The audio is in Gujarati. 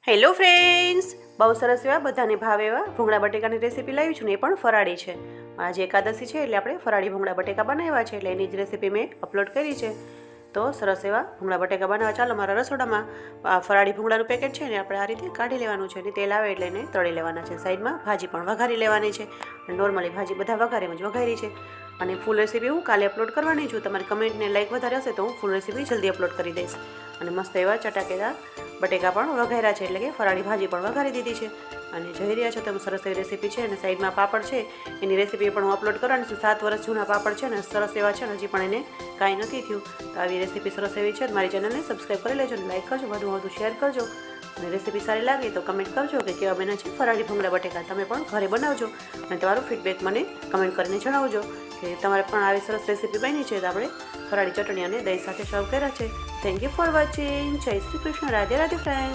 હેલો ફ્રેન્ડ્સ, બહુ સરસ એવા બધાને ભાવે એવા ભૂંગળા બટેકાની રેસીપી લાવી છું ને એ પણ ફરાળી છે. આજે એકાદશી છે એટલે આપણે ફરાળી ભૂંગળા બટેકા બનાવ્યા છે, એટલે એની જ રેસીપી મેં અપલોડ કરી છે. તો સરસ એવા ભૂંગળા બટેકા બનાવવા ચાલો મારા રસોડામાં ફરાળી ભૂંગળાનું પેકેટ છે ને આપણે આ રીતે કાઢી લેવાનું છે અને તેલ આવે એટલે એને તળી લેવાના છે. સાઈડમાં ભાજી પણ વઘારી લેવાની છે. નોર્મલી ભાજી બધા વઘારીમાં જ વઘારી છે અને ફૂલ રેસીપી હું કાલે અપલોડ કરવાની છું. તમારી કમેન્ટને લાઈક વધારે હશે તો હું ફૂલ રેસીપી જલ્દી અપલોડ કરી દઈશ. અને મસ્ત એવા ચટાકેદાર બટેકા પણ વઘાર્યા છે, એટલે કે ફરાળી ભાજી પણ વઘારી દીધી છે અને જોઈ રહ્યા છો તમે સરસ એવી રેસીપી છે. અને સાઈડમાં પાપડ છે, એની રેસીપી પણ હું અપલોડ કરવાની છું. 7 વર્ષ જૂના પાપડ છે ને સરસ એવા છે ને હજી પણ એને કાંઈ નથી થયું. તો આવી રેસીપી સરસ એવી છે. મારી ચેનલને સબસ્ક્રાઈબ કરી લેજો અને લાઈક કરજો, વધુ શેર કરજો અને રેસીપી સારી લાગે તો કમેન્ટ કરજો કે કેવા બન્યા છે ફરાળી ભૂંગળા બટેકા. તમે પણ ઘરે બનાવજો અને તમારું ફીડબેક મને કમેન્ટ કરીને જણાવજો કે તમારે પણ આવી સરસ રેસીપી બની છે. તો આપણે ફરાળી ચટણી અને દહીં સાથે સર્વ કર્યા છે. Thank you for watching. જય શ્રી કૃષ્ણ. રાધે રાધે ફ્રેન્ડ.